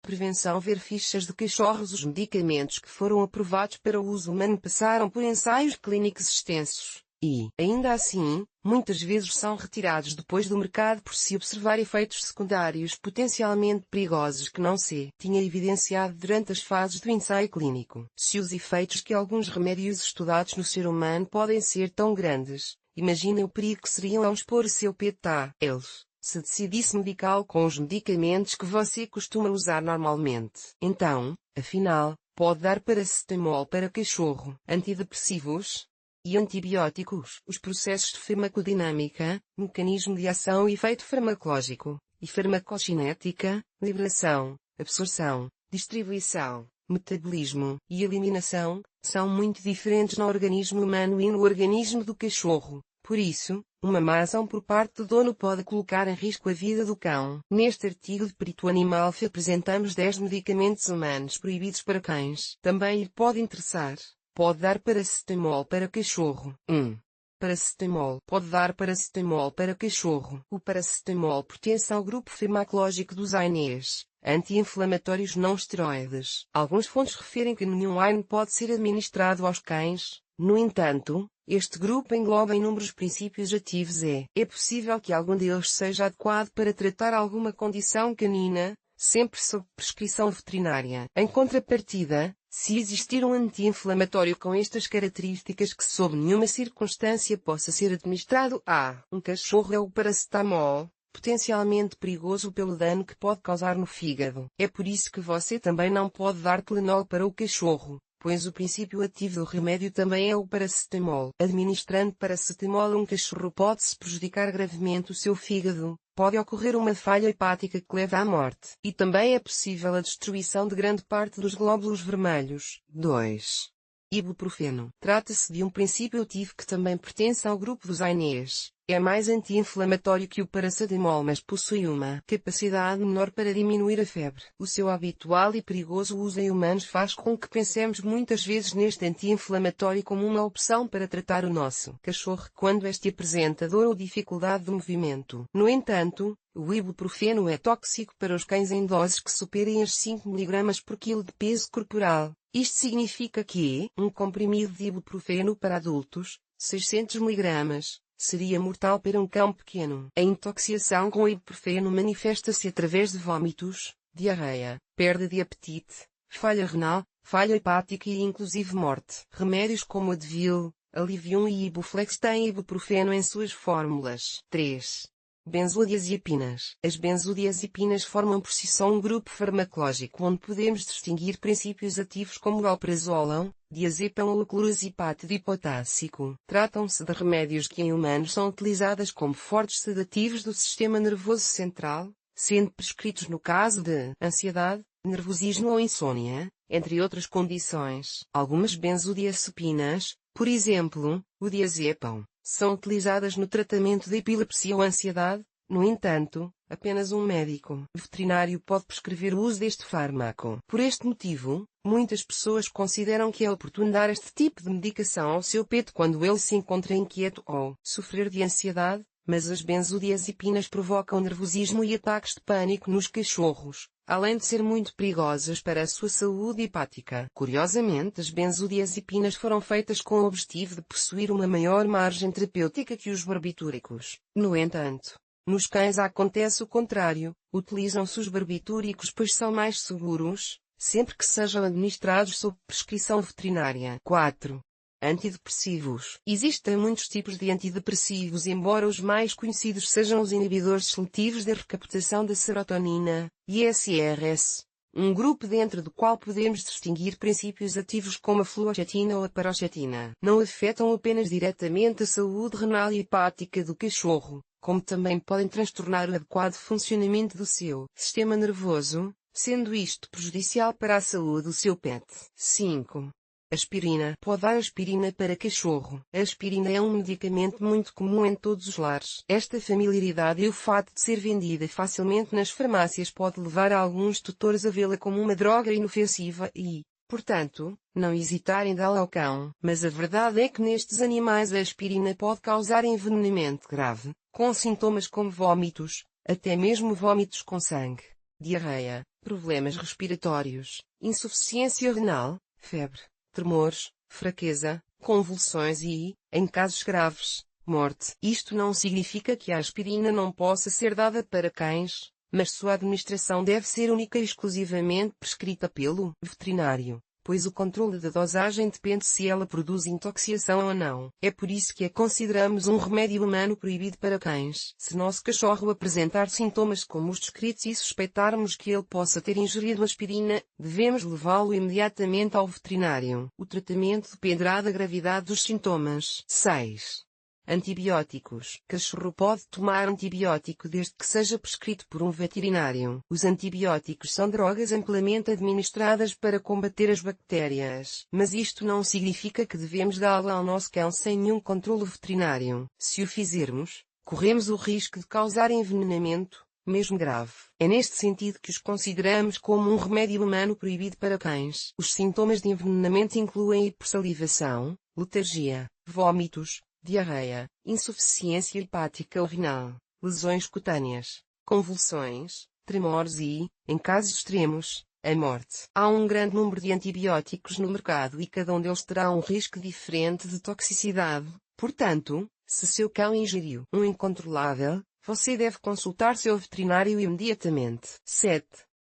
Prevenção. Ver fichas de cachorros. Os medicamentos que foram aprovados para o uso humano passaram por ensaios clínicos extensos, e, ainda assim, muitas vezes são retirados depois do mercado por se observar efeitos secundários potencialmente perigosos que não se tinha evidenciado durante as fases do ensaio clínico. Se os efeitos que alguns remédios estudados no ser humano podem ser tão grandes, imaginem o perigo que seriam ao expor o seu pet a eles, se decidisse medicá-lo com os medicamentos que você costuma usar normalmente. Então, afinal, pode dar paracetamol para cachorro, antidepressivos e antibióticos. Os processos de farmacodinâmica, mecanismo de ação e efeito farmacológico, e farmacocinética, liberação, absorção, distribuição, metabolismo e eliminação, são muito diferentes no organismo humano e no organismo do cachorro. Por isso, uma má ação por parte do dono pode colocar em risco a vida do cão. Neste artigo de Perito Animal apresentamos 10 medicamentos humanos proibidos para cães. Também lhe pode interessar. Pode dar paracetamol para cachorro. 1. Paracetamol. Pode dar paracetamol para cachorro. O paracetamol pertence ao grupo farmacológico dos ANEs, anti-inflamatórios não esteroides. Algumas fontes referem que nenhum ANE pode ser administrado aos cães. No entanto, este grupo engloba inúmeros princípios ativos e é possível que algum deles seja adequado para tratar alguma condição canina, sempre sob prescrição veterinária. Em contrapartida, se existir um anti-inflamatório com estas características que sob nenhuma circunstância possa ser administrado a um cachorro, é o paracetamol, potencialmente perigoso pelo dano que pode causar no fígado. É por isso que você também não pode dar Tylenol para o cachorro, pois o princípio ativo do remédio também é o paracetamol. Administrando paracetamol a um cachorro pode-se prejudicar gravemente o seu fígado, pode ocorrer uma falha hepática que leva à morte, e também é possível a destruição de grande parte dos glóbulos vermelhos. 2. Ibuprofeno. Trata-se de um princípio ativo que também pertence ao grupo dos ANEs. É mais anti-inflamatório que o paracetamol, mas possui uma capacidade menor para diminuir a febre. O seu habitual e perigoso uso em humanos faz com que pensemos muitas vezes neste anti-inflamatório como uma opção para tratar o nosso cachorro quando este apresenta dor ou dificuldade de movimento. No entanto, o ibuprofeno é tóxico para os cães em doses que superem as 5 mg por quilo de peso corporal. Isto significa que um comprimido de ibuprofeno para adultos, 600 mg, seria mortal para um cão pequeno. A intoxicação com ibuprofeno manifesta-se através de vômitos, diarreia, perda de apetite, falha renal, falha hepática e inclusive morte. Remédios como Advil, Alivium e Ibuflex têm ibuprofeno em suas fórmulas. 3. Benzodiazepinas. As benzodiazepinas formam por si só um grupo farmacológico onde podemos distinguir princípios ativos como o alprazolam, diazepam ou clorazepate dipotássico. Tratam-se de remédios que em humanos são utilizados como fortes sedativos do sistema nervoso central, sendo prescritos no caso de ansiedade, nervosismo ou insônia, entre outras condições. Algumas benzodiazepinas, por exemplo, o diazepam, são utilizadas no tratamento da epilepsia ou ansiedade. No entanto, apenas um médico veterinário pode prescrever o uso deste fármaco. Por este motivo, muitas pessoas consideram que é oportuno dar este tipo de medicação ao seu pet quando ele se encontra inquieto ou sofrer de ansiedade, mas as benzodiazepinas provocam nervosismo e ataques de pânico nos cachorros, além de ser muito perigosas para a sua saúde hepática. Curiosamente, as benzodiazepinas foram feitas com o objetivo de possuir uma maior margem terapêutica que os barbitúricos. No entanto, nos cães acontece o contrário, utilizam-se os barbitúricos pois são mais seguros, sempre que sejam administrados sob prescrição veterinária. 4. Antidepressivos. Existem muitos tipos de antidepressivos, embora os mais conhecidos sejam os inibidores seletivos da recaptação da serotonina, ISRS, um grupo dentro do qual podemos distinguir princípios ativos como a fluoxetina ou a paroxetina. Não afetam apenas diretamente a saúde renal e hepática do cachorro, como também podem transtornar o adequado funcionamento do seu sistema nervoso, sendo isto prejudicial para a saúde do seu pet. 5. Aspirina. Pode dar aspirina para cachorro. A aspirina é um medicamento muito comum em todos os lares. Esta familiaridade e o fato de ser vendida facilmente nas farmácias pode levar a alguns tutores a vê-la como uma droga inofensiva e, portanto, não hesitarem em dá-la ao cão. Mas a verdade é que nestes animais a aspirina pode causar envenenamento grave, com sintomas como vômitos, até mesmo vômitos com sangue, diarreia, problemas respiratórios, insuficiência renal, febre, tremores, fraqueza, convulsões e, em casos graves, morte. Isto não significa que a aspirina não possa ser dada para cães, mas sua administração deve ser única e exclusivamente prescrita pelo veterinário, pois o controle da dosagem depende se ela produz intoxicação ou não. É por isso que a consideramos um remédio humano proibido para cães. Se nosso cachorro apresentar sintomas como os descritos e suspeitarmos que ele possa ter ingerido aspirina, devemos levá-lo imediatamente ao veterinário. O tratamento dependerá da gravidade dos sintomas. 6. Antibióticos. Cachorro pode tomar antibiótico desde que seja prescrito por um veterinário. Os antibióticos são drogas amplamente administradas para combater as bactérias. Mas isto não significa que devemos dá-la ao nosso cão sem nenhum controle veterinário. Se o fizermos, corremos o risco de causar envenenamento, mesmo grave. É neste sentido que os consideramos como um remédio humano proibido para cães. Os sintomas de envenenamento incluem hipersalivação, letargia, vômitos, diarreia, insuficiência hepática ou renal, lesões cutâneas, convulsões, tremores e, em casos extremos, a morte. Há um grande número de antibióticos no mercado e cada um deles terá um risco diferente de toxicidade. Portanto, se seu cão ingeriu um incontrolável, você deve consultar seu veterinário imediatamente. 7.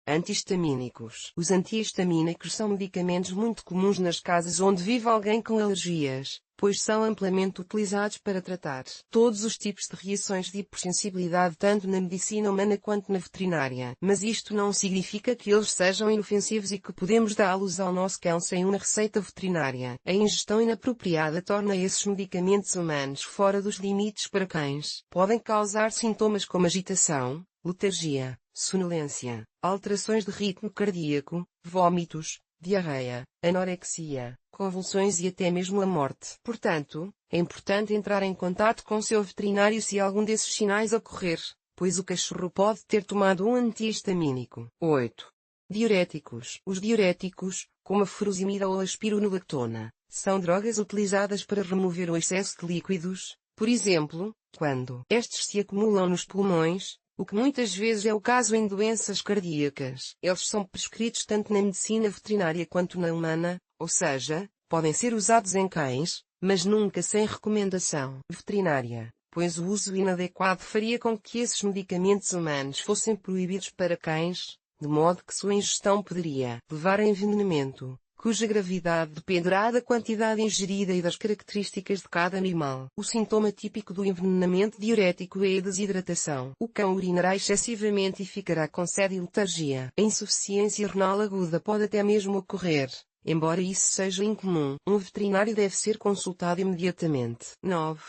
Antihistamínicos. Os antihistamínicos são medicamentos muito comuns nas casas onde vive alguém com alergias, pois são amplamente utilizados para tratar todos os tipos de reações de hipersensibilidade tanto na medicina humana quanto na veterinária. Mas isto não significa que eles sejam inofensivos e que podemos dá-los ao nosso cão sem uma receita veterinária. A ingestão inapropriada torna esses medicamentos humanos fora dos limites para cães. Podem causar sintomas como agitação, letargia, sonolência, alterações de ritmo cardíaco, vômitos, diarreia, anorexia, convulsões e até mesmo a morte. Portanto, é importante entrar em contato com seu veterinário se algum desses sinais ocorrer, pois o cachorro pode ter tomado um antihistamínico. 8. Diuréticos. Os diuréticos, como a furosemida ou a espironolactona, são drogas utilizadas para remover o excesso de líquidos, por exemplo, quando estes se acumulam nos pulmões, o que muitas vezes é o caso em doenças cardíacas. Eles são prescritos tanto na medicina veterinária quanto na humana, ou seja, podem ser usados em cães, mas nunca sem recomendação veterinária, pois o uso inadequado faria com que esses medicamentos humanos fossem proibidos para cães, de modo que sua ingestão poderia levar a envenenamento, cuja gravidade dependerá da quantidade ingerida e das características de cada animal. O sintoma típico do envenenamento diurético é a desidratação. O cão urinará excessivamente e ficará com sede e letargia. A insuficiência renal aguda pode até mesmo ocorrer. Embora isso seja incomum, um veterinário deve ser consultado imediatamente. 9.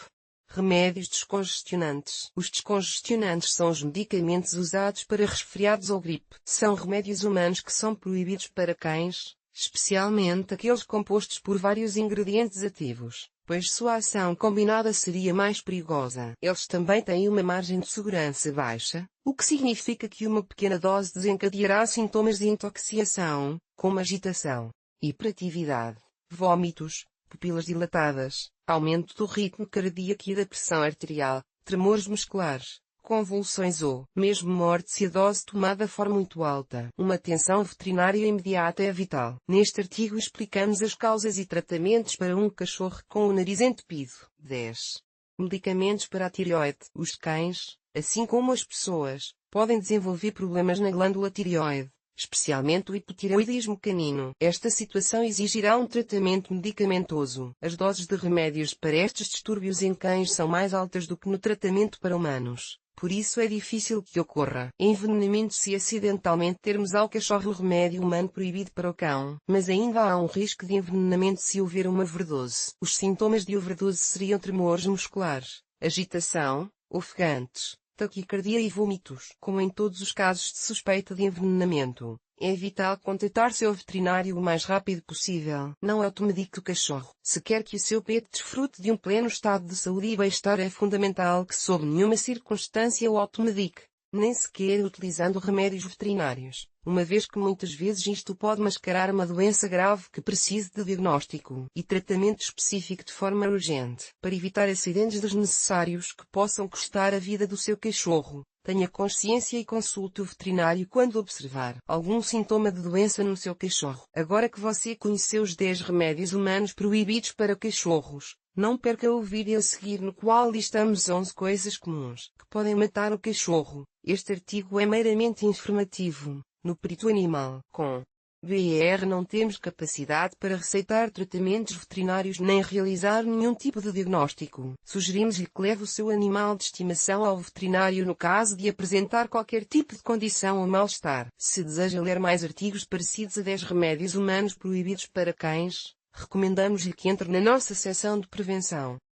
Remédios descongestionantes. Os descongestionantes são os medicamentos usados para resfriados ou gripe. São remédios humanos que são proibidos para cães, especialmente aqueles compostos por vários ingredientes ativos, pois sua ação combinada seria mais perigosa. Eles também têm uma margem de segurança baixa, o que significa que uma pequena dose desencadeará sintomas de intoxicação, como agitação, hiperatividade, vômitos, pupilas dilatadas, aumento do ritmo cardíaco e da pressão arterial, tremores musculares, convulsões ou mesmo morte se a dose tomada for muito alta. Uma atenção veterinária imediata é vital. Neste artigo explicamos as causas e tratamentos para um cachorro com o nariz entupido. 10. Medicamentos para a tireoide. Os cães, assim como as pessoas, podem desenvolver problemas na glândula tireoide, especialmente o hipotireoidismo canino. Esta situação exigirá um tratamento medicamentoso. As doses de remédios para estes distúrbios em cães são mais altas do que no tratamento para humanos. Por isso é difícil que ocorra envenenamento se acidentalmente termos ao cachorro remédio humano proibido para o cão. Mas ainda há um risco de envenenamento se houver uma overdose. Os sintomas de overdose seriam tremores musculares, agitação, ofegantes, taquicardia e vômitos. Como em todos os casos de suspeita de envenenamento, é vital contatar seu veterinário o mais rápido possível. Não automedique o cachorro. Se quer que o seu pet desfrute de um pleno estado de saúde e bem-estar, é fundamental que sob nenhuma circunstância o automedique, nem sequer utilizando remédios veterinários, uma vez que muitas vezes isto pode mascarar uma doença grave que precise de diagnóstico e tratamento específico de forma urgente. Para evitar acidentes desnecessários que possam custar a vida do seu cachorro, Tenha consciência e consulte o veterinário quando observar algum sintoma de doença no seu cachorro. Agora que você conheceu os 10 remédios humanos proibidos para cachorros, não perca o vídeo a seguir no qual listamos 11 coisas comuns que podem matar o cachorro. Este artigo é meramente informativo. No perito animal, com BR não temos capacidade para receitar tratamentos veterinários nem realizar nenhum tipo de diagnóstico. Sugerimos-lhe que leve o seu animal de estimação ao veterinário no caso de apresentar qualquer tipo de condição ou mal-estar. Se deseja ler mais artigos parecidos a 10 remédios humanos proibidos para cães, recomendamos-lhe que entre na nossa seção de prevenção.